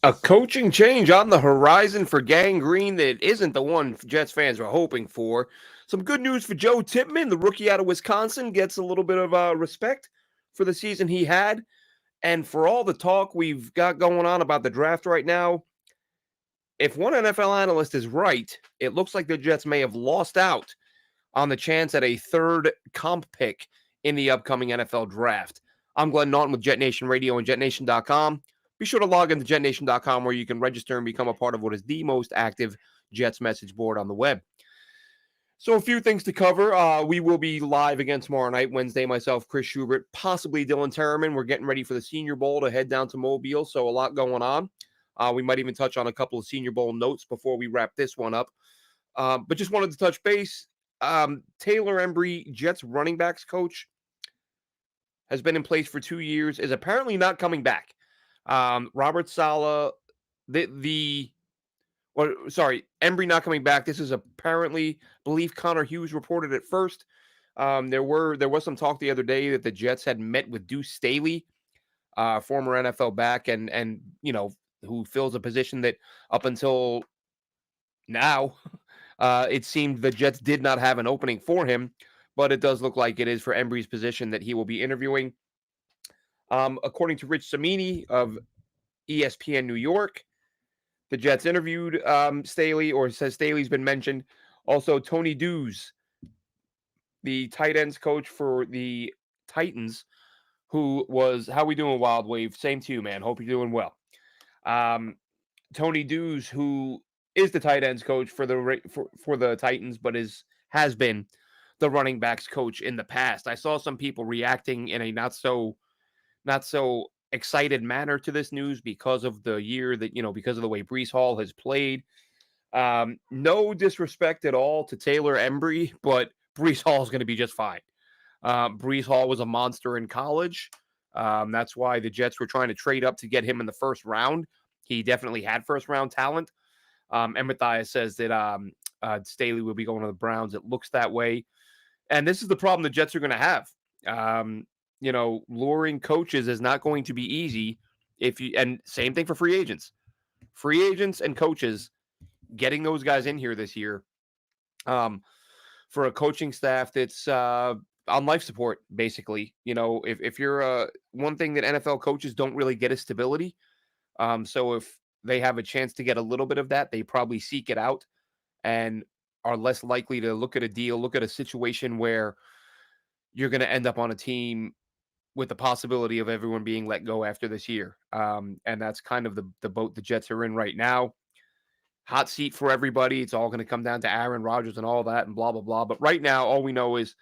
A coaching change on the horizon for Gang Green that isn't the one Jets fans were hoping for. Some good news for Joe Tippmann, the rookie out of Wisconsin, gets a little bit of respect for the season he had. And for all the talk we've got going on about the draft right now, if one NFL analyst is right, it looks like the Jets may have lost out on the chance at a third comp pick in the upcoming NFL draft. I'm Glenn Naughton with Jet Nation Radio and JetNation.com. Be sure to log into JetNation.com where you can register and become a part of what is the most active Jets message board on the web. So a few things to cover. We will be live again tomorrow night, Wednesday. Myself, Chris Schubert, possibly Dylan Terraman. We're getting ready for the Senior Bowl to head down to Mobile, so a lot going on. We might even touch on a couple of Senior Bowl notes before we wrap this one up. But just wanted to touch base. Taylor Embree, Jets running backs coach, has been in place for 2 years, is apparently not coming back. Robert Saleh, Embree not coming back. This is apparently, believe Connor Hughes reported it first. There was some talk the other day that the Jets had met with Duce Staley, former NFL back, and who fills a position that up until now, it seemed the Jets did not have an opening for him, but it does look like it is for Embree's position that he will be interviewing. According to Rich Samini of ESPN New York, the Jets interviewed Staley, or says Staley's been mentioned. Also, Tony Duce, the tight ends coach for the Titans, who was, how we doing, Wild Wave? Same to you, man. Hope you're doing well. Um, Tony Duce, who is the tight ends coach for the Titans, but has been the running backs coach in the past. I saw some people reacting in a not so excited manner to this news because of the year that because of the way Breece Hall has played. No disrespect at all to Taylor Embree, but Breece Hall is going to be just fine. Breece Hall was a monster in college. That's why the Jets were trying to trade up to get him in the first round. He definitely had first round talent. And Matthias says that Staley will be going to the Browns. It looks that way. And this is the problem the Jets are going to have. Luring coaches is not going to be easy and same thing for free agents. Free agents and coaches, getting those guys in here this year for a coaching staff that's on life support, basically. If you're one thing that NFL coaches don't really get is stability. So if they have a chance to get a little bit of that, they probably seek it out and are less likely to look at a deal, look at a situation where you're going to end up on a team with the possibility of everyone being let go after this year. And that's kind of the boat the Jets are in right now. Hot seat for everybody. It's all going to come down to Aaron Rodgers and all that and blah, blah, blah. But right now, all we know is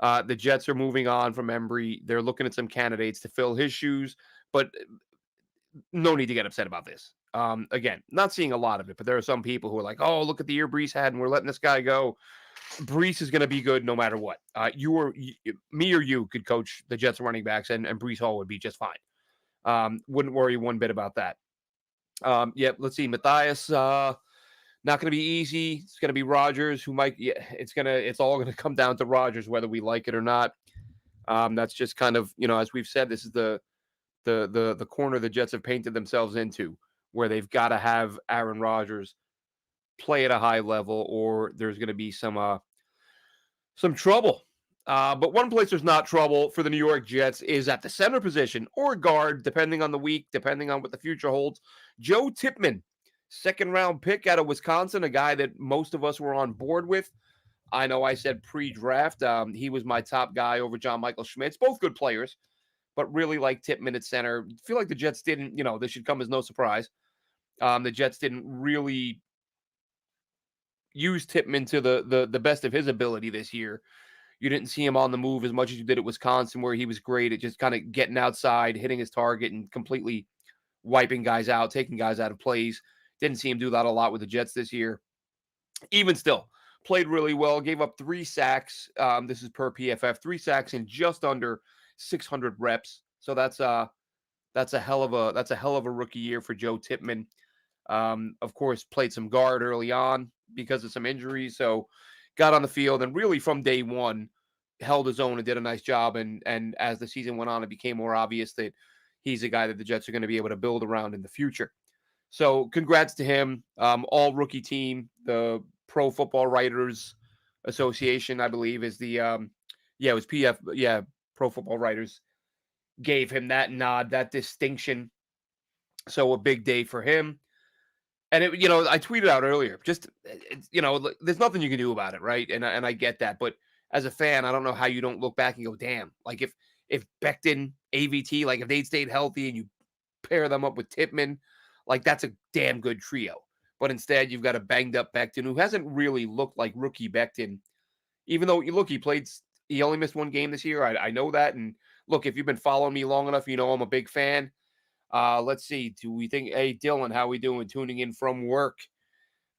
the Jets are moving on from Embree. They're looking at some candidates to fill his shoes, but no need to get upset about this. Again, not seeing a lot of it, but there are some people who are like, oh, look at the year Breece had, and we're letting this guy go. Breece is going to be good no matter what. Me or you could coach the Jets running backs, and Breece Hall would be just fine. Wouldn't worry one bit about that. Let's see. Matthias, not going to be easy. It's going to be Rodgers, who might. Yeah, it's all going to come down to Rodgers, whether we like it or not. That's just kind of, as we've said, this is the corner the Jets have painted themselves into, where they've got to have Aaron Rodgers play at a high level, or there's going to be some trouble. But one place there's not trouble for the New York Jets is at the center position or guard, depending on the week, depending on what the future holds. Joe Tippmann, second-round pick out of Wisconsin, a guy that most of us were on board with. I know I said pre-draft. He was my top guy over John Michael Schmitz. Both good players, but really like Tippmann at center. Feel like the Jets didn't, this should come as no surprise. The Jets didn't really use Tippmann to the best of his ability this year. You didn't see him on the move as much as you did at Wisconsin, where he was great at just kind of getting outside, hitting his target, and completely wiping guys out, taking guys out of plays. Didn't see him do that a lot with the Jets this year. Even still, played really well, gave up 3 sacks. This is per PFF, 3 sacks in just under 600 reps. So that's a hell of a rookie year for Joe Tippmann. Of course, played some guard early on because of some injuries. So got on the field and really from day one held his own and did a nice job. And as the season went on, it became more obvious that he's a guy that the Jets are going to be able to build around in the future. So congrats to him. All rookie team, the Pro Football Writers Association, I believe, is the yeah, it was PF, yeah, Pro Football Writers gave him that nod, that distinction. So a big day for him. And I tweeted out earlier, just there's nothing you can do about it, right? And I get that, but as a fan, I don't know how you don't look back and go, damn, like if Becton, AVT, like if they'd stayed healthy and you pair them up with Tippmann, like that's a damn good trio. But instead, you've got a banged up Becton who hasn't really looked like rookie Becton, even though you look, he only missed one game this year. I know that, and look, if you've been following me long enough, you know I'm a big fan. Let's see. Do we think? Hey, Dylan, how we doing? Tuning in from work.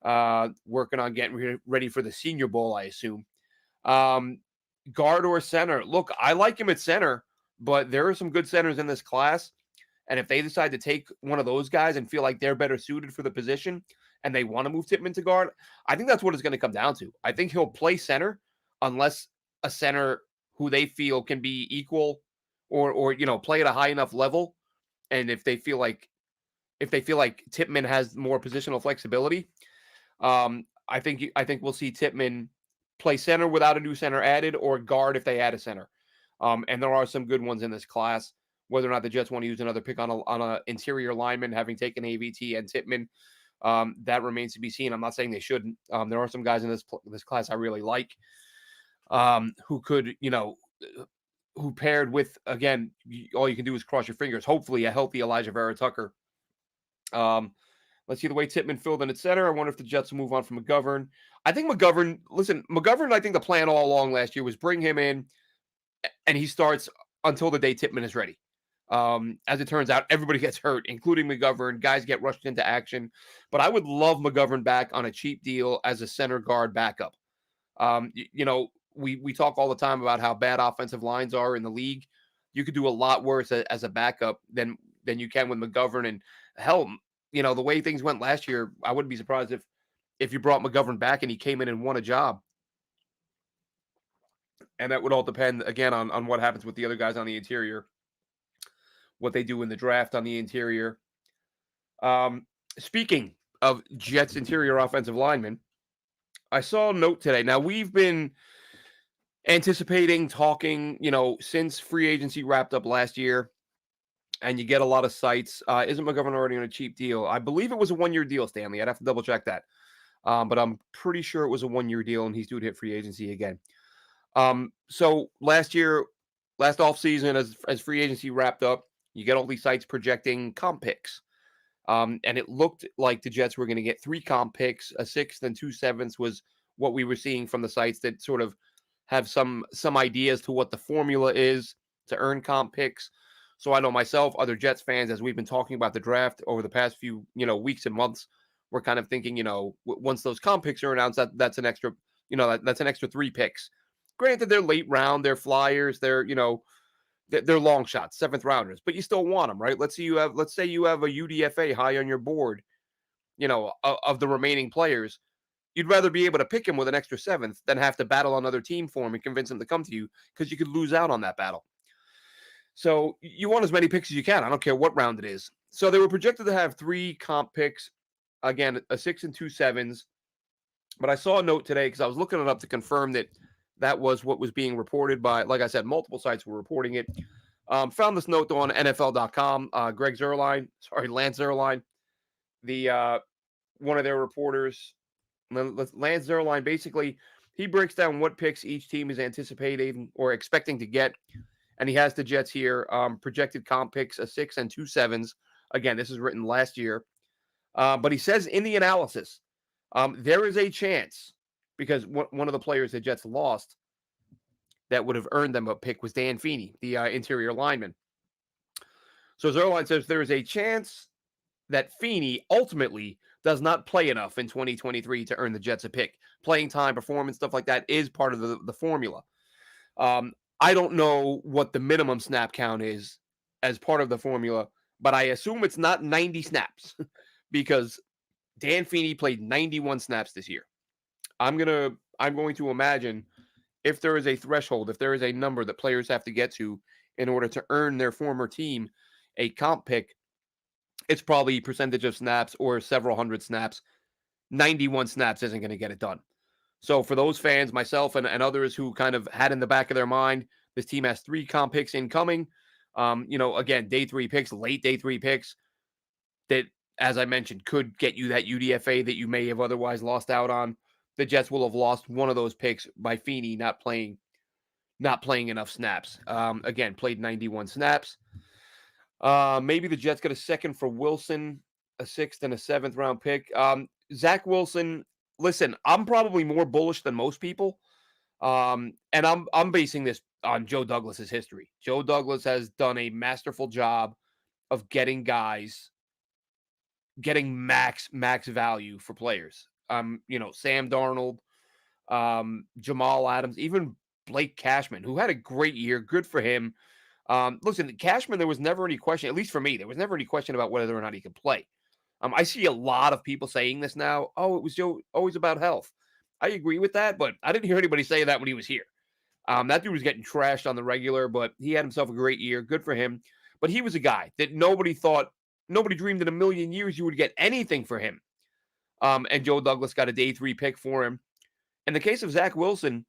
Working on getting ready for the Senior Bowl, I assume. Um, Guard or center? Look, I like him at center, but there are some good centers in this class. And if they decide to take one of those guys and feel like they're better suited for the position and they want to move Tippmann to guard, I think that's what it's going to come down to. I think he'll play center unless a center who they feel can be equal or play at a high enough level. And if they feel like Tippmann has more positional flexibility, I think we'll see Tippmann play center without a new center added, or guard if they add a center. And there are some good ones in this class. Whether or not the Jets want to use another pick on a interior lineman, having taken AVT and Tippmann, that remains to be seen. I'm not saying they shouldn't. There are some guys in this class I really like, who could, who paired with, again, all you can do is cross your fingers. Hopefully, a healthy Elijah Vera Tucker. Let's see the way Tippmann filled in at center. I wonder if the Jets will move on from McGovern. I think McGovern, I think the plan all along last year was bring him in and he starts until the day Tippmann is ready. As it turns out, everybody gets hurt, including McGovern. Guys get rushed into action. But I would love McGovern back on a cheap deal as a center guard backup. We talk all the time about how bad offensive lines are in the league. You could do a lot worse as a backup than you can with McGovern. And hell, the way things went last year, I wouldn't be surprised if you brought McGovern back and he came in and won a job. And that would all depend, again, on what happens with the other guys on the interior, what they do in the draft on the interior. Speaking of Jets interior offensive linemen, I saw a note today. Now, we've been anticipating, talking, since free agency wrapped up last year, and you get a lot of sites. Isn't McGovern already on a cheap deal? I believe it was a one-year deal, Stanley. I'd have to double check that. But I'm pretty sure it was a one-year deal, and he's due to hit free agency again. So last offseason, as free agency wrapped up, you get all these sites projecting comp picks. And it looked like the Jets were going to get 3 comp picks, a 6th and 2 7ths was what we were seeing from the sites that sort of have some ideas to what the formula is to earn comp picks. So I know myself, other Jets fans, as we've been talking about the draft over the past few, weeks and months, we're kind of thinking, once those comp picks are announced, that's an extra, that's an extra 3 picks. Granted, they're late round, they're flyers, they're long shots, 7th rounders, but you still want them, right? Let's say you have a UDFA high on your board, of the remaining players. You'd rather be able to pick him with an extra 7th than have to battle another team for him and convince him to come to you, because you could lose out on that battle. So you want as many picks as you can. I don't care what round it is. So they were projected to have 3 comp picks, again, a 6 and 2 7s. But I saw a note today because I was looking it up to confirm that was what was being reported by, like I said, multiple sites were reporting it. Found this note on NFL.com. Lance Zierlein, the one of their reporters. Lance Zierlein, basically, he breaks down what picks each team is anticipating or expecting to get. And he has the Jets here, projected comp picks, a 6 and 2 7s. Again, this is written last year. But he says in the analysis, there is a chance, because one of the players the Jets lost that would have earned them a pick was Dan Feeney, the interior lineman. So Zerline says there is a chance that Feeney ultimately does not play enough in 2023 to earn the Jets a pick. Playing time, performance, stuff like that is part of the formula. I don't know what the minimum snap count is as part of the formula, but I assume it's not 90 snaps because Dan Feeney played 91 snaps this year. I'm going to imagine if there is a threshold, if there is a number that players have to get to in order to earn their former team a comp pick, it's probably percentage of snaps or several hundred snaps. 91 snaps isn't going to get it done. So for those fans, myself and others who kind of had in the back of their mind, this team has 3 comp picks incoming. Again, day 3 picks, late day 3 picks that, as I mentioned, could get you that UDFA that you may have otherwise lost out on. The Jets will have lost one of those picks by Feeney not playing enough snaps. Again, played 91 snaps. Maybe the Jets get a second for Wilson, a 6th and a 7th round pick. Zach Wilson, listen, I'm probably more bullish than most people. And I'm basing this on Joe Douglas's history. Joe Douglas has done a masterful job of getting max value for players. Sam Darnold, Jamal Adams, even Blake Cashman, who had a great year. Good for him. Listen, Cashman, there was never any question, at least for me, there was never any question about whether or not he could play. I see a lot of people saying this now. Oh, it was Joe always about health. I agree with that, but I didn't hear anybody say that when he was here. That dude was getting trashed on the regular, but he had himself a great year. Good for him. But he was a guy that nobody dreamed in a million years you would get anything for him. And Joe Douglas got a day 3 pick for him. In the case of Zach Wilson,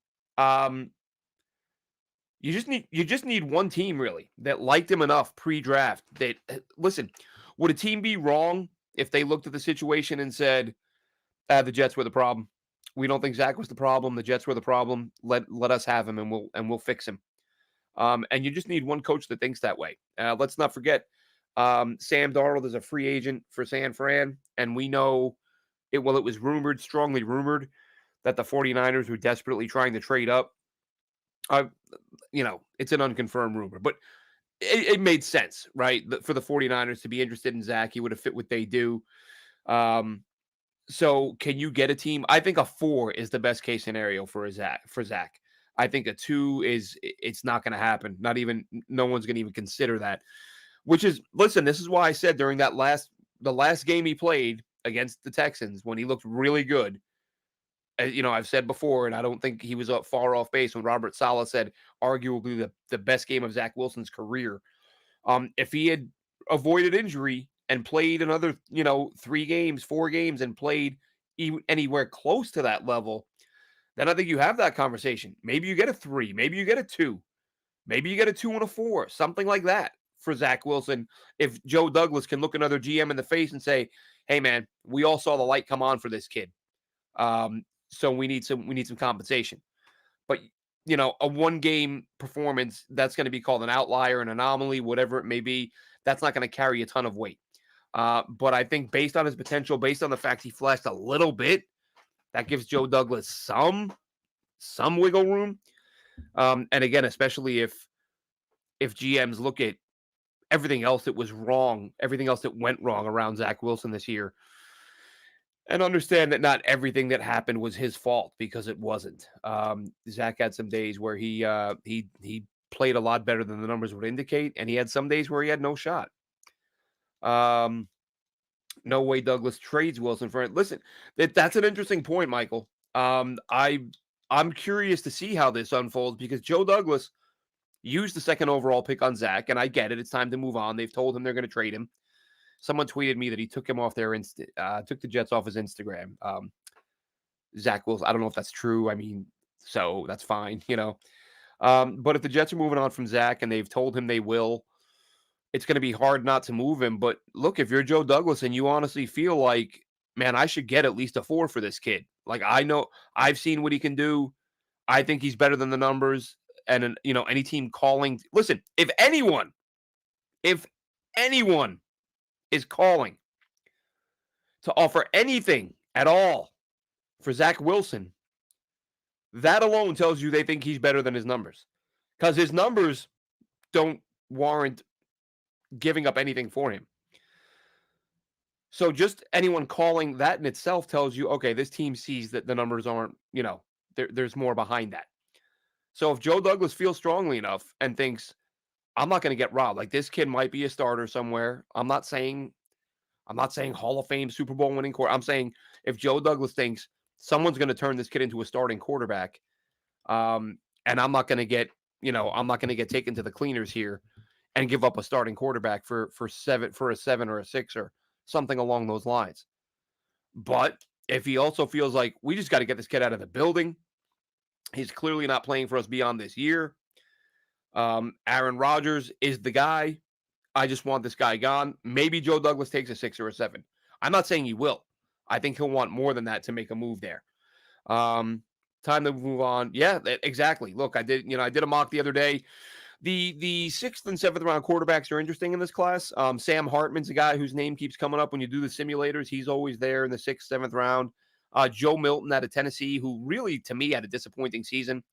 you just need one team really that liked him enough pre-draft that listen, would a team be wrong if they looked at the situation and said, the Jets were the problem. We don't think Zach was the problem. The Jets were the problem. Let us have him and we'll fix him. And you just need one coach that thinks that way. Let's not forget, Sam Darnold is a free agent for San Fran, and we know it was strongly rumored, that the 49ers were desperately trying to trade up. It's an unconfirmed rumor, but it made sense, right? For the 49ers to be interested in Zach, he would have fit what they do. So can you get a team? I think a 4 is the best case scenario for Zach. I think a 2 it's not going to happen. No one's going to even consider that. Which is, listen, this is why I said during the last game he played against the Texans when he looked really good. I've said before, and I don't think he was far off base when Robert Saleh said arguably the best game of Zach Wilson's career. If he had avoided injury and played another, 3 games, 4 games, and played anywhere close to that level, then I think you have that conversation. Maybe you get a 3, maybe you get a 2, maybe you get a 2 and a 4, something like that for Zach Wilson. If Joe Douglas can look another GM in the face and say, "Hey, man, we all saw the light come on for this kid, so we need some compensation." But a 1-game performance that's going to be called an outlier, an anomaly, whatever it may be. That's not going to carry a ton of weight. But I think based on his potential, based on the fact he flashed a little bit, that gives Joe Douglas some wiggle room. And again, especially if GMs look at everything else that was wrong, everything else that went wrong around Zach Wilson this year, and understand that not everything that happened was his fault, because it wasn't. Zach had some days where he played a lot better than the numbers would indicate, and he had some days where he had no shot. No way Douglas trades Wilson for it. Listen, that's an interesting point, Michael. I'm curious to see how this unfolds, because Joe Douglas used the 2nd overall pick on Zach, and I get it. It's time to move on. They've told him they're going to trade him. Someone tweeted me that he took him off took the Jets off his Instagram. Zach Wilson, I don't know if that's true. I mean, so that's fine, But if the Jets are moving on from Zach and they've told him they will, it's going to be hard not to move him. But look, if you're Joe Douglas and you honestly feel like, man, I should get at least a 4 for this kid. Like, I know I've seen what he can do. I think he's better than the numbers. And, any team calling, listen, if anyone is calling to offer anything at all for Zach Wilson, that alone tells you they think he's better than his numbers, because his numbers don't warrant giving up anything for him. So just anyone calling that in itself tells you, okay, this team sees that the numbers aren't, there's more behind that. So if Joe Douglas feels strongly enough and thinks, I'm not going to get robbed, like this kid might be a starter somewhere. I'm not saying Hall of Fame, Super Bowl winning quarterback. I'm saying if Joe Douglas thinks someone's going to turn this kid into a starting quarterback, and I'm not going to get taken to the cleaners here, and give up a starting quarterback for a 7 or a 6 or something along those lines. But if he also feels like we just got to get this kid out of the building, he's clearly not playing for us beyond this year. Aaron Rodgers is the guy. I just want this guy gone. Maybe Joe Douglas takes a 6 or a 7. I'm not saying he will. I think he'll want more than that to make a move there. Time to move on. Yeah, exactly. Look, I did a mock the other day. The 6th and 7th round quarterbacks are interesting in this class. Sam Hartman's a guy whose name keeps coming up when you do the simulators. He's always there in the 6th, 7th round. Joe Milton out of Tennessee, who really, to me, had a disappointing season.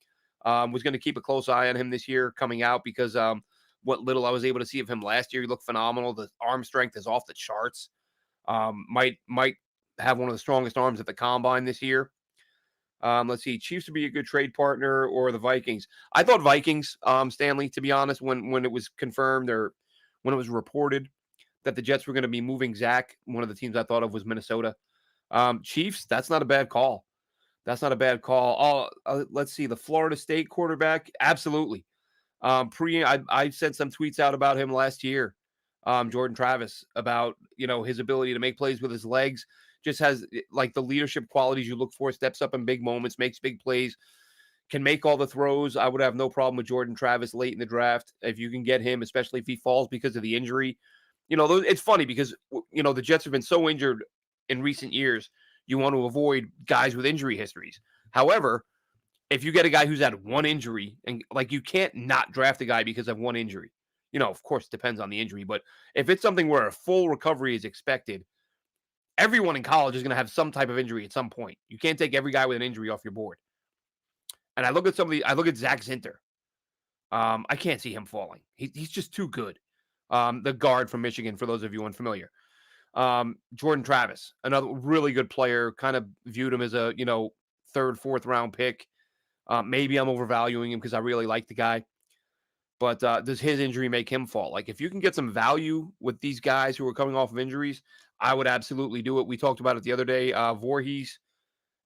Was going to keep a close eye on him this year coming out because what little I was able to see of him last year, he looked phenomenal. The arm strength is off the charts. Might have one of the strongest arms at the combine this year. Let's see, Chiefs would be a good trade partner or the Vikings. I thought Vikings, Stanley, to be honest, when it was confirmed or when it was reported that the Jets were going to be moving Zach, one of the teams I thought of was Minnesota. Chiefs, that's not a bad call. That's not a bad call. Let's see, the Florida State quarterback, absolutely. I sent some tweets out about him last year, Jordan Travis, about his ability to make plays with his legs. Just has like the leadership qualities you look for, steps up in big moments, makes big plays, can make all the throws. I would have no problem with Jordan Travis late in the draft if you can get him, especially if he falls because of the injury. It's funny because, the Jets have been so injured in recent years. You want to avoid guys with injury histories. However, if you get a guy who's had one injury and like you can't not draft a guy because of one injury, of course, it depends on the injury. But if it's something where a full recovery is expected, everyone in college is going to have some type of injury at some point. You can't take every guy with an injury off your board. And I look at Zach Zinter. I can't see him falling. He's just too good. The guard from Michigan, for those of you unfamiliar. Jordan Travis, another really good player. Kind of viewed him as a, 3rd, 4th round pick. Maybe I'm overvaluing him because I really like the guy. But does his injury make him fall? Like, if you can get some value with these guys who are coming off of injuries, I would absolutely do it. We talked about it the other day. Voorhees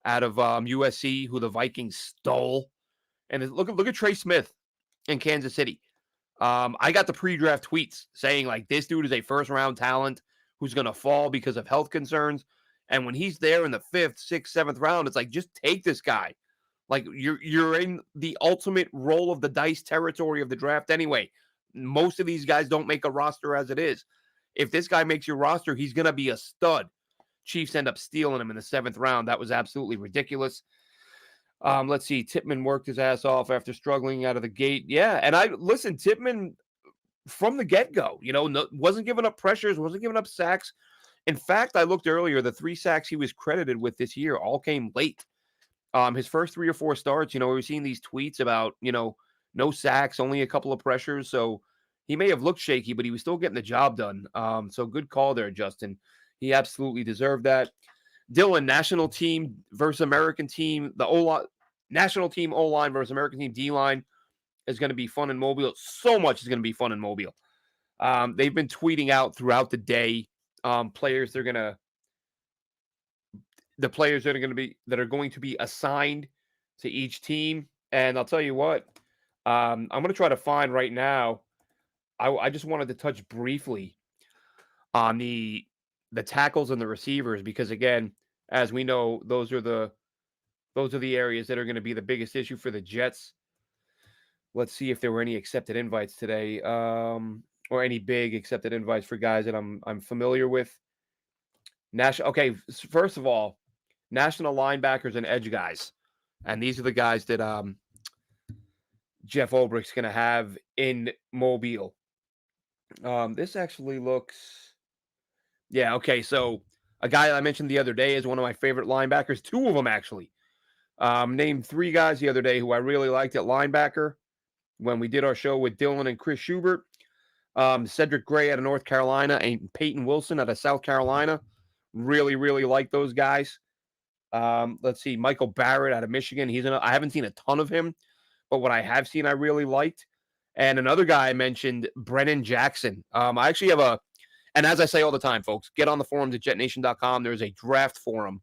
out of USC, who the Vikings stole. And look at Trey Smith in Kansas City. I got the pre-draft tweets saying, like, this dude is a first-round talent who's going to fall because of health concerns. And when he's there in the 5th, 6th, 7th round, it's like, just take this guy. Like, you're in the ultimate roll of the dice territory of the draft anyway. Most of these guys don't make a roster as it is. If this guy makes your roster, he's going to be a stud. Chiefs end up stealing him in the 7th round. That was absolutely ridiculous. Let's see. Tippmann worked his ass off after struggling out of the gate. Yeah, and Tippmann from the get-go, wasn't giving up pressures, wasn't giving up sacks. In fact, I looked earlier, the 3 sacks he was credited with this year all came late. His first 3 or 4 starts, we were seeing these tweets about, no sacks, only a couple of pressures. So he may have looked shaky, but he was still getting the job done. So good call there, Justin. He absolutely deserved that. Dylan, national team versus American team. The national team O-line versus American team D-line is going to be fun in Mobile. So much is going to be fun in Mobile. They've been tweeting out throughout the day players that are going to be assigned to each team. And I'll tell you what, I'm going to try to find right now. I just wanted to touch briefly on the tackles and the receivers, because again, as we know, those are the areas that are going to be the biggest issue for the Jets. Let's see if there were any accepted invites today, or any big accepted invites for guys that I'm familiar with. Okay, first of all, national linebackers and edge guys, and these are the guys that Jeff Ulbricht's going to have in Mobile. This actually looks, yeah, okay. So a guy I mentioned the other day is one of my favorite linebackers. 2 of them actually. Named 3 guys the other day who I really liked at linebacker when we did our show with Dylan and Chris Schubert. Cedric Gray out of North Carolina and Peyton Wilson out of South Carolina. Really, really like those guys. Let's see, Michael Barrett out of Michigan. I haven't seen a ton of him, but what I have seen, I really liked. And another guy I mentioned, Brennan Jackson. I actually have and as I say all the time, folks, get on the forums at jetnation.com. There's a draft forum,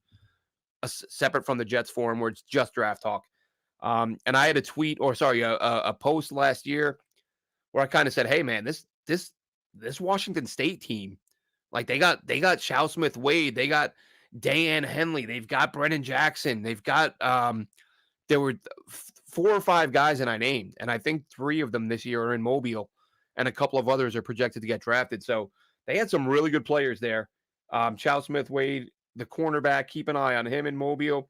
separate from the Jets forum, where it's just draft talk. And I had a post last year where I kind of said, hey, man, this Washington State team, like they got Chow Smith Wade, they got Dan Henley, they've got Brennan Jackson, they've got there were 4 or 5 guys that I named, and I think 3 of them this year are in Mobile, and a couple of others are projected to get drafted. So they had some really good players there. Chow Smith Wade, the cornerback, keep an eye on him in Mobile.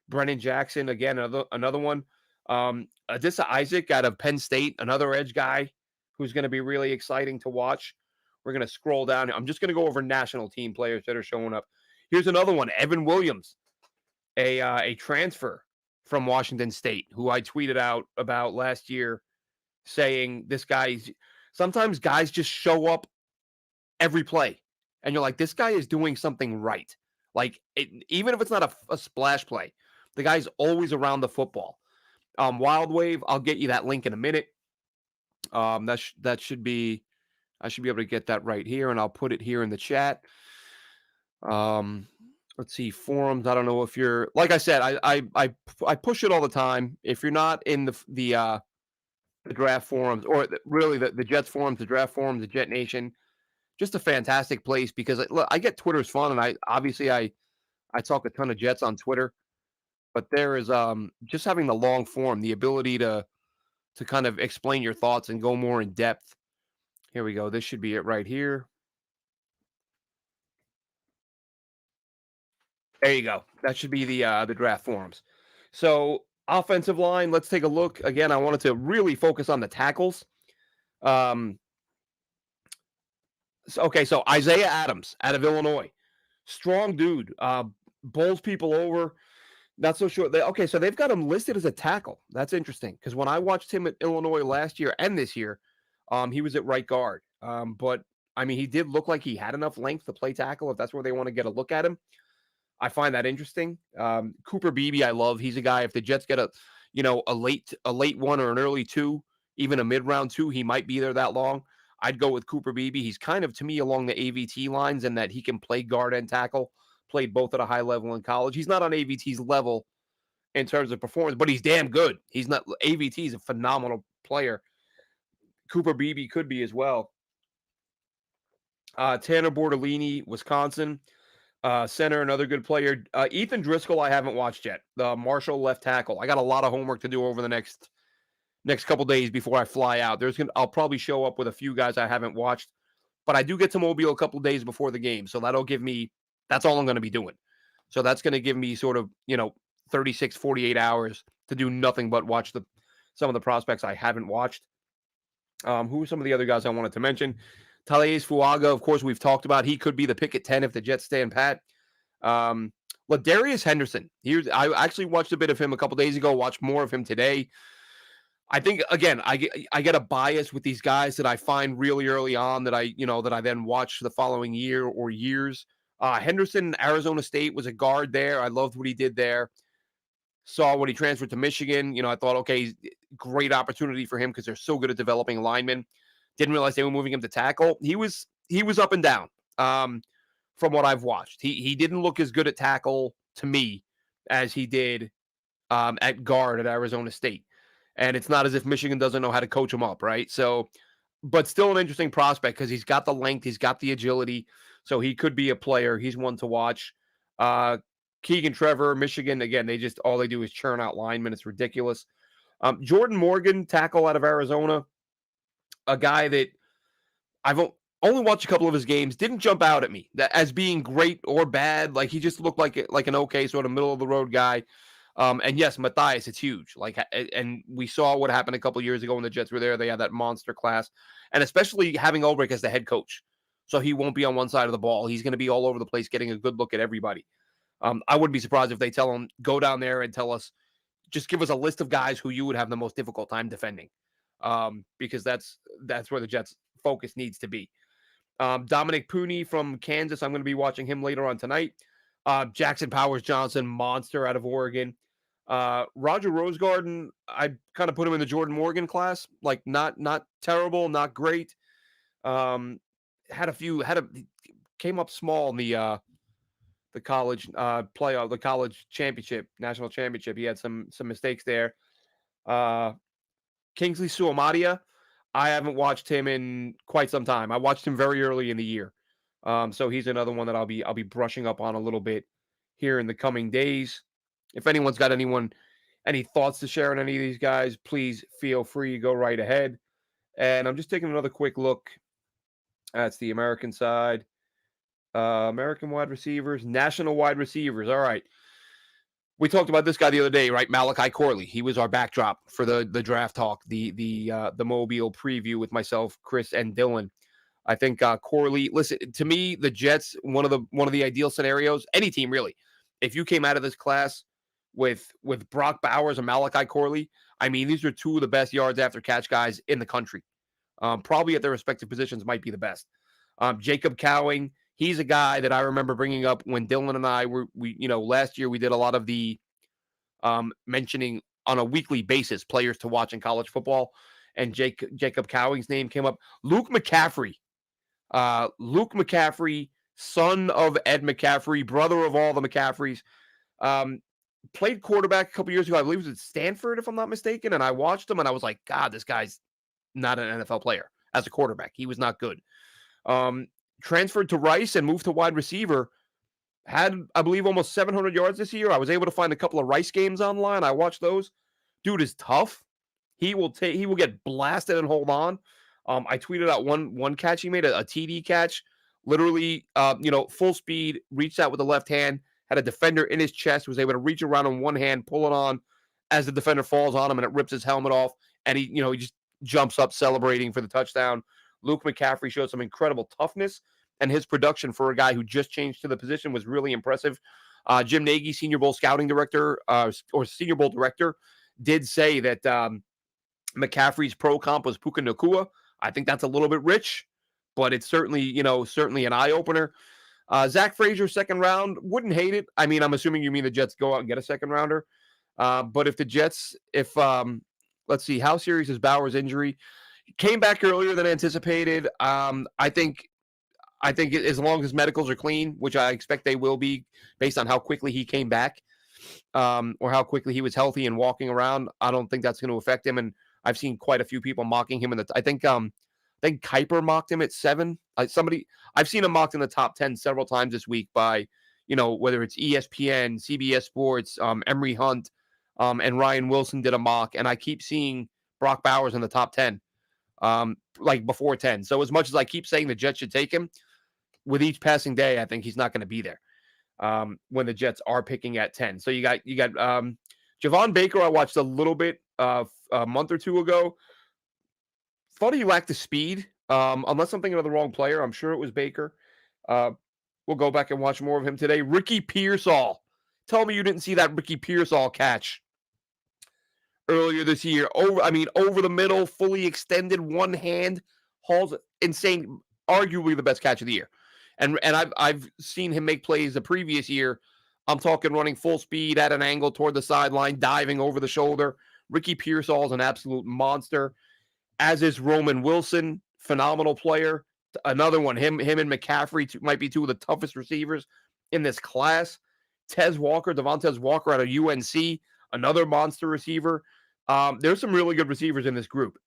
Brennan Jackson, again, another one. Adissa Isaac out of Penn State, another edge guy who's going to be really exciting to watch. We're going to scroll down. I'm just going to go over national team players that are showing up. Here's another one, Evan Williams, a transfer from Washington State, who I tweeted out about last year, saying this guy's sometimes guys just show up every play, and you're like, this guy is doing something right. Like even if it's not a splash play, the guy's always around the football. Wild Wave, I'll get you that link in a minute. That should be I should be able to get that right here, and I'll put it here in the chat. Let's see, forums. I don't know if you're, like I said, I push it all the time. If you're not in the draft forums, or really the Jets forums, the draft forums, the Jet Nation, just a fantastic place because look, I get Twitter's fun, and I talk a ton of Jets on Twitter, but there is just having the long form, the ability to kind of explain your thoughts and go more in depth. Here we go. This should be it right here. There you go. That should be the draft forums. So offensive line, let's take a look. Again, I wanted to really focus on the tackles. So Isaiah Adams out of Illinois. Strong dude. Bowls people over. Not so sure. So they've got him listed as a tackle. That's interesting because when I watched him at Illinois last year and this year, he was at right guard. But I mean, he did look like he had enough length to play tackle if that's where they want to get a look at him. I find that interesting. Cooper Beebe, I love. He's a guy. If the Jets get a late one or an early 2, even a mid round 2, he might be there that long. I'd go with Cooper Beebe. He's kind of to me along the AVT lines in that he can play guard and tackle. Played both at a high level in college. He's not on AVT's level in terms of performance, but he's damn good. He's not AVT is a phenomenal player. Cooper Beebe could be as well. Tanner Bortolini, Wisconsin. Center, another good player. Ethan Driscoll, I haven't watched yet. The Marshall left tackle. I got a lot of homework to do over the next couple days before I fly out. I'll probably show up with a few guys I haven't watched, but I do get to Mobile a couple days before the game, so that'll give me. That's all I'm going to be doing. So that's going to give me sort of 36, 48 hours to do nothing but watch some of the prospects I haven't watched. Who are some of the other guys I wanted to mention? Talais Fuaga, of course, we've talked about. He could be the pick at 10 if the Jets stand pat. Ladarius Henderson. I actually watched a bit of him a couple days ago, watched more of him today. I think, again, I get a bias with these guys that I find really early on that I then watch the following year or years. Henderson, Arizona State, was a guard there. I loved what he did there. Saw when he transferred to Michigan. I thought, okay, great opportunity for him because they're so good at developing linemen. Didn't realize they were moving him to tackle. He was up and down from what I've watched. He didn't look as good at tackle to me as he did at guard at Arizona State. And it's not as if Michigan doesn't know how to coach him up, right? So, but still an interesting prospect because he's got the length, he's got the agility. So he could be a player. He's one to watch. Keegan Trevor, Michigan, again, all they do is churn out linemen. It's ridiculous. Jordan Morgan, tackle out of Arizona, a guy that I've only watched a couple of his games, didn't jump out at me as being great or bad. Like he just looked like an okay sort of middle of the road guy. And yes, Matthias, it's huge. And we saw what happened a couple of years ago when the Jets were there. They had that monster class, and especially having Ulbrich as the head coach, so he won't be on one side of the ball. He's going to be all over the place, getting a good look at everybody. I wouldn't be surprised if they tell him, go down there and tell us, just give us a list of guys who you would have the most difficult time defending, because that's where the Jets' focus needs to be. Dominic Pooney from Kansas, I'm going to be watching him later on tonight. Jackson Powers Johnson, monster out of Oregon. Roger Rosegarden, I kind of put him in the Jordan Morgan class, like not terrible, not great. Came up small in the college playoff, the college championship, national championship. He had some mistakes there. Kingsley Suamadia, I haven't watched him in quite some time. I watched him very early in the year. So he's another one that I'll be brushing up on a little bit here in the coming days. If anyone's got any thoughts to share on any of these guys, please feel free to go right ahead. And I'm just taking another quick look. That's the American side. American wide receivers, national wide receivers. All right. We talked about this guy the other day, right? Malachi Corley. He was our backdrop for the draft talk, the Mobile preview with myself, Chris, and Dylan. I think Corley. Listen to me, the Jets. One of the ideal scenarios. Any team really. If you came out of this class with Brock Bowers and Malachi Corley, I mean, these are two of the best yards after catch guys in the country. Probably at their respective positions might be the best. Jacob Cowing, he's a guy that I remember bringing up when Dylan and I last year we did a lot of the mentioning on a weekly basis players to watch in college football, and Jacob Cowing's name came up. Luke McCaffrey, son of Ed McCaffrey, brother of all the McCaffreys. Played quarterback a couple years ago. I believe it was at Stanford, if I'm not mistaken. And I watched him, and I was like, God, this guy's not an NFL player as a quarterback. He was not good. Transferred to Rice and moved to wide receiver. Had, I believe, almost 700 yards this year. I was able to find a couple of Rice games online. I watched those. Dude is tough. He will get blasted and hold on. I tweeted out one catch he made, a TD catch, literally, full speed, reached out with the left hand, had a defender in his chest, was able to reach around on one hand, pull it on as the defender falls on him, and it rips his helmet off, and he just jumps up celebrating for the touchdown. Luke McCaffrey showed some incredible toughness, and his production for a guy who just changed to the position was really impressive. Jim Nagy, Senior Bowl scouting director, or Senior Bowl director, did say that McCaffrey's pro comp was Puka Nacua. I think that's a little bit rich, but it's certainly an eye opener. Zach Frazier, second round, wouldn't hate it. I mean, I'm assuming you mean the Jets go out and get a second rounder. But if the Jets, let's see, how serious is Bauer's injury? Came back earlier than anticipated. I think as long as his medicals are clean, which I expect they will be based on how quickly he came back, or how quickly he was healthy and walking around, I don't think that's going to affect him. And I've seen quite a few people mocking him I think Kuiper mocked him at 7. I've seen him mocked in the top 10 several times this week by, whether it's ESPN, CBS Sports, Emery Hunt, and Ryan Wilson did a mock, and I keep seeing Brock Bowers in the top 10, like before 10. So as much as I keep saying the Jets should take him, with each passing day, I think he's not going to be there when the Jets are picking at 10. So you got Javon Baker. I watched a little bit a month or two ago. Thought he lacked the speed, unless I'm thinking of the wrong player. I'm sure it was Baker. We'll go back and watch more of him today. Ricky Pearsall. Tell me you didn't see that Ricky Pearsall catch earlier this year. Over the middle, fully extended, one hand, hauls insane, arguably the best catch of the year. And I've seen him make plays the previous year. I'm talking running full speed at an angle toward the sideline, diving over the shoulder. Ricky Pearsall is an absolute monster, as is Roman Wilson, phenomenal player. Another one, him and McCaffrey might be two of the toughest receivers in this class. Devontae Walker out of UNC, another monster receiver. There's some really good receivers in this group.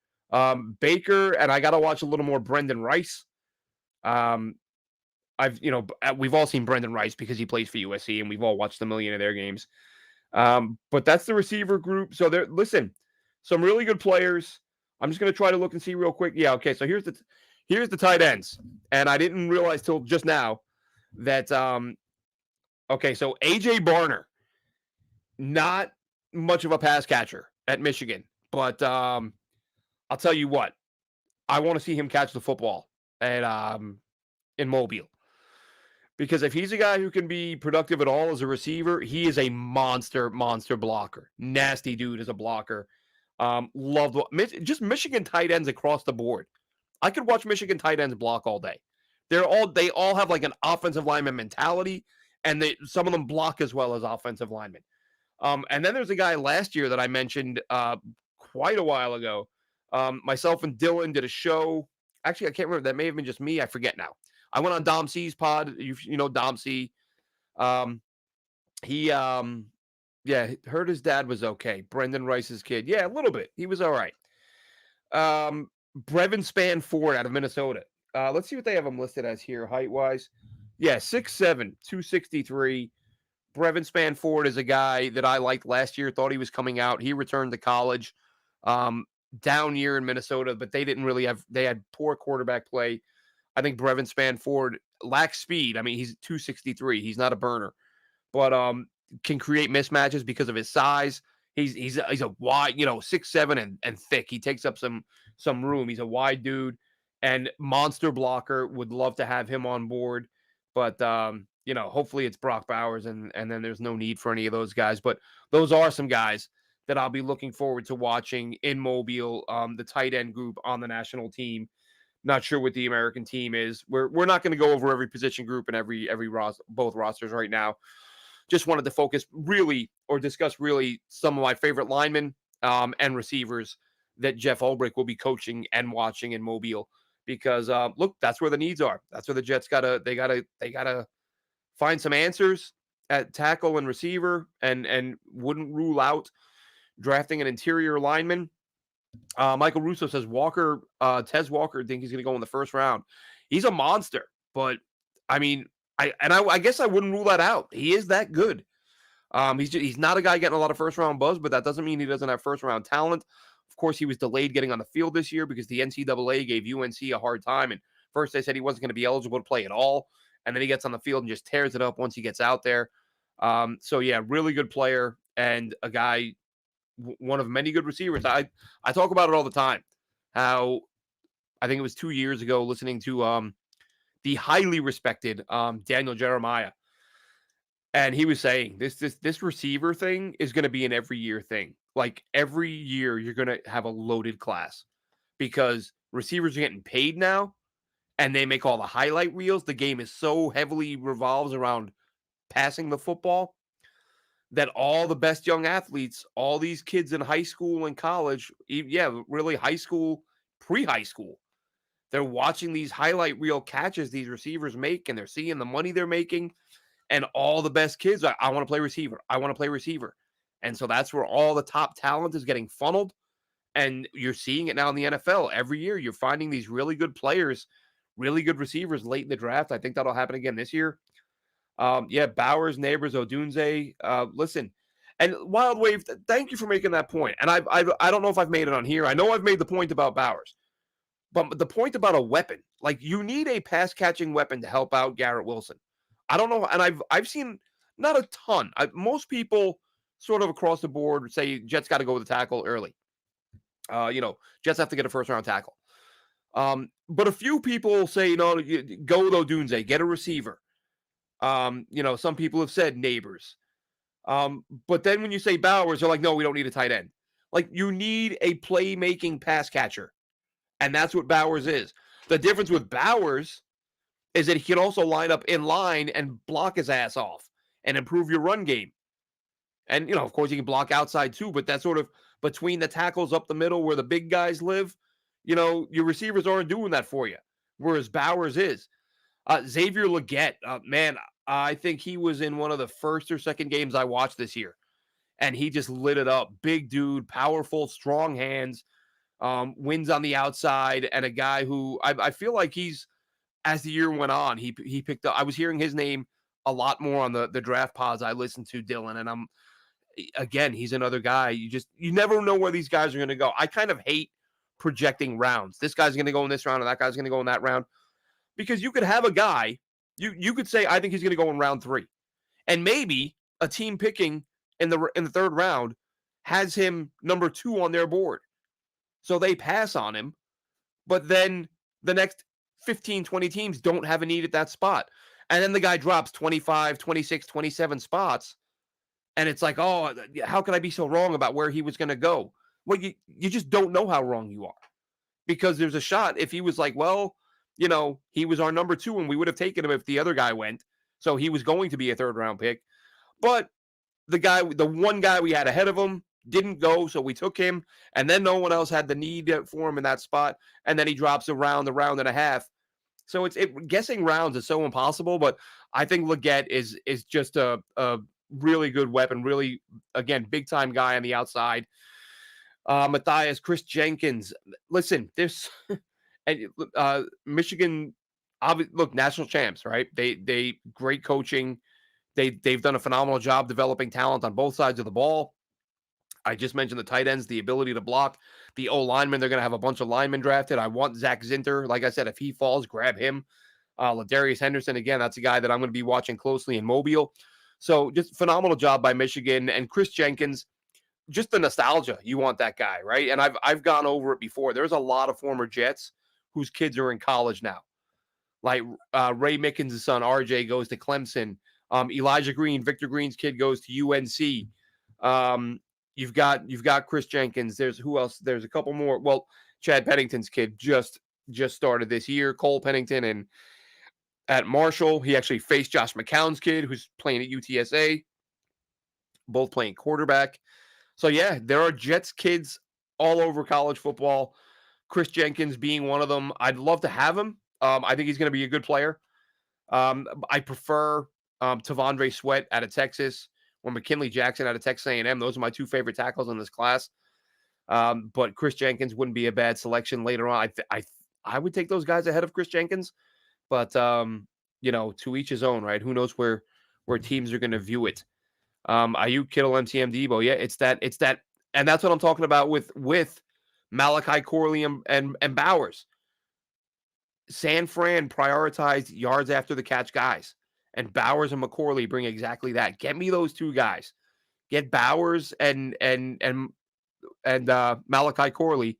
Baker, and I got to watch a little more Brendan Rice. We've all seen Brendan Rice because he plays for USC, and we've all watched a million of their games. But that's the receiver group. So some really good players. I'm just going to try to look and see real quick. Yeah, okay. So here's the tight ends, and I didn't realize till just now that okay. So AJ Barner, not much of a pass catcher at Michigan, but I'll tell you what, I want to see him catch the football in Mobile. Because if he's a guy who can be productive at all as a receiver, he is a monster blocker. Nasty dude as a blocker. Just Michigan tight ends across the board. I could watch Michigan tight ends block all day. They all have like an offensive lineman mentality, and some of them block as well as offensive linemen. And then there's a guy last year that I mentioned quite a while ago. Myself and Dylan did a show. Actually, I can't remember. That may have been just me. I forget now. I went on Dom C's pod. You know Dom C. He heard his dad was okay. Brendan Rice's kid. Yeah, a little bit. He was all right. Brevin Spann-Ford out of Minnesota. Let's see what they have him listed as here, height-wise. Yeah, 6'7", 263. Brevin Spann-Ford is a guy that I liked last year, thought he was coming out. He returned to college. Um, Down year in Minnesota, but they didn't really have – they had poor quarterback play. I think Brevin Spann-Ford lacks speed. I mean, he's 263. He's not a burner, but can create mismatches because of his size. He's a wide, 6'7" and thick. He takes up some room. He's a wide dude and monster blocker. Would love to have him on board, but hopefully it's Brock Bowers and then there's no need for any of those guys. But those are some guys that I'll be looking forward to watching in Mobile. The tight end group on the national team. Not sure what the American team is. We're not going to go over every position group and every both rosters right now. Just wanted to focus really or discuss really some of my favorite linemen and receivers that Jeff Ulbrich will be coaching and watching in Mobile because look, that's where the needs are. That's where the Jets gotta find some answers at tackle and receiver and wouldn't rule out drafting an interior lineman. Michael Russo says Tez Walker, think he's going to go in the first round. He's a monster, but I mean, I guess I wouldn't rule that out. He is that good. He's not a guy getting a lot of first round buzz, but that doesn't mean he doesn't have first round talent. Of course, he was delayed getting on the field this year because the NCAA gave UNC a hard time. And first they said he wasn't going to be eligible to play at all. And then he gets on the field and just tears it up once he gets out there. So yeah, really good player and a guy, one of many good receivers. I talk about it all the time. How I think it was 2 years ago listening to the highly respected Daniel Jeremiah. And he was saying this receiver thing is going to be an every year thing. Like every year you're going to have a loaded class because receivers are getting paid now and they make all the highlight reels. The game is so heavily revolves around passing the football that all the best young athletes, all these kids in high school and college, really high school, pre-high school, they're watching these highlight reel catches these receivers make and they're seeing the money they're making. And all the best kids, I want to play receiver. I want to play receiver. And so that's where all the top talent is getting funneled. And you're seeing it now in the NFL. Every year, you're finding these really good players, really good receivers late in the draft. I think that'll happen again this year. Bowers, Neighbors, Odunze. Listen, and Wild Wave, thank you for making that point. And I don't know if I've made it on here. I know I've made the point about Bowers. But the point about a weapon, like you need a pass-catching weapon to help out Garrett Wilson. I don't know, and I've seen not a ton. Most people sort of across the board say Jets got to go with the tackle early. Jets have to get a first-round tackle. But a few people say, go with Odunze, get a receiver. Some people have said Neighbors. But then when you say Bowers, they're like, no, we don't need a tight end. Like you need a playmaking pass catcher, and that's what Bowers is. The difference with Bowers is that he can also line up in line and block his ass off and improve your run game. And, of course, he can block outside too, but that's sort of between the tackles up the middle where the big guys live, your receivers aren't doing that for you, whereas Bowers is. Xavier Legette, man, I think he was in one of the first or second games I watched this year, and he just lit it up. Big dude, powerful, strong hands, wins on the outside, and a guy who I feel like he's, as the year went on, he picked up. I was hearing his name a lot more on the draft pods I listened to, Dylan, and he's another guy. You never know where these guys are going to go. I kind of hate projecting rounds. This guy's going to go in this round, and that guy's going to go in that round, because you could have a guy. You could say I think he's going to go in round 3, and maybe a team picking in the third round has him number 2 on their board, so they pass on him, but then the next 15, 20 teams don't have a need at that spot. And then the guy drops 25, 26, 27 spots. And it's like, oh, how can I be so wrong about where he was going to go? Well, you just don't know how wrong you are. Because there's a shot if he was like, well, he was our number 2 and we would have taken him if the other guy went. So he was going to be a third round pick. But the one guy we had ahead of him didn't go, so we took him, and then no one else had the need for him in that spot, and then he drops a round and a half. So guessing rounds is so impossible, but I think Legette is just a really good weapon, really, again, big-time guy on the outside. Matthias, Chris Jenkins. Listen, there's and Michigan. Look, national champs, right? They great coaching. They've done a phenomenal job developing talent on both sides of the ball. I just mentioned the tight ends, the ability to block, the O linemen. They're going to have a bunch of linemen drafted. I want Zach Zinter. Like I said, if he falls, grab him. Ladarius Henderson, again, that's a guy that I'm going to be watching closely in Mobile. So just phenomenal job by Michigan. And Chris Jenkins, just the nostalgia. You want that guy, right? And I've gone over it before. There's a lot of former Jets whose kids are in college now. Like Ray Mickens' son, RJ, goes to Clemson. Elijah Green, Victor Green's kid, goes to UNC. You've got Chris Jenkins. There's who else? There's a couple more. Well, Chad Pennington's kid just started this year. Cole Pennington and at Marshall, he actually faced Josh McCown's kid, who's playing at UTSA. Both playing quarterback. So yeah, there are Jets kids all over college football. Chris Jenkins being one of them. I'd love to have him. I think he's going to be a good player. I prefer Tavondre Sweat out of Texas or McKinley Jackson out of Texas A&M. Those are my two favorite tackles in this class. But Chris Jenkins wouldn't be a bad selection later on. I would take those guys ahead of Chris Jenkins, but to each his own, right? Who knows where teams are going to view it. Ayuk, Kittle, MTM, Debo. Yeah, it's that, and that's what I'm talking about with Malachi Corley and Bowers. San Fran prioritized yards after the catch guys, and Bowers and McCorley bring exactly that. Get me those two guys. Get Bowers and Malachi Corley,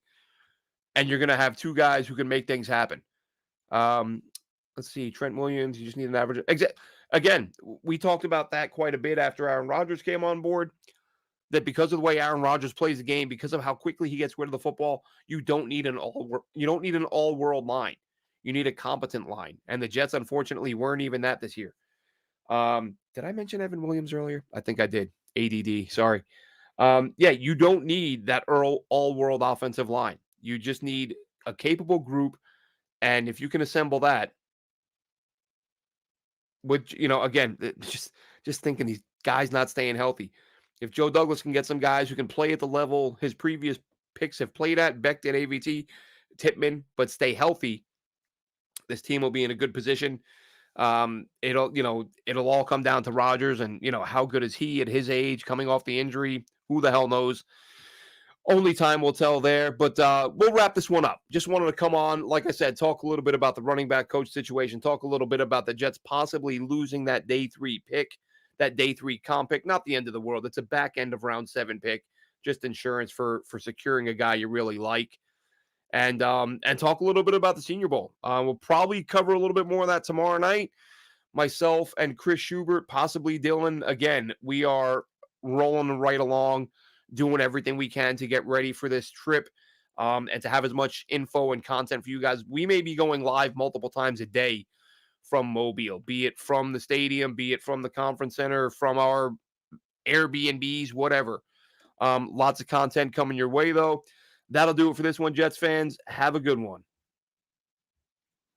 and you're going to have two guys who can make things happen. Let's see, Trent Williams. You just need an average. Again, we talked about that quite a bit after Aaron Rodgers came on board. That because of the way Aaron Rodgers plays the game, because of how quickly he gets rid of the football, you don't need an all-world line. You need a competent line, and the Jets unfortunately weren't even that this year. Did I mention Evan Williams earlier? I think I did. ADD. Sorry. You don't need that all-world offensive line. You just need a capable group, and if you can assemble that, which again, just thinking these guys not staying healthy. If Joe Douglas can get some guys who can play at the level his previous picks have played at, Beck did, AVT, Tippmann, but stay healthy, this team will be in a good position. It'll all come down to Rodgers and, how good is he at his age coming off the injury? Who the hell knows? Only time will tell there, but we'll wrap this one up. Just wanted to come on, like I said, talk a little bit about the running back coach situation, talk a little bit about the Jets possibly losing that day 3 pick, that day 3 comp pick. Not the end of the world. It's a back end of round 7 pick, just insurance for securing a guy you really like. And talk a little bit about the Senior Bowl. We'll probably cover a little bit more of that tomorrow night. Myself and Chris Schubert, possibly Dylan. Again, we are rolling right along, doing everything we can to get ready for this trip and to have as much info and content for you guys. We may be going live multiple times a day from Mobile, be it from the stadium, be it from the conference center, from our Airbnbs, whatever. Lots of content coming your way, though. That'll do it for this one, Jets fans. Have a good one.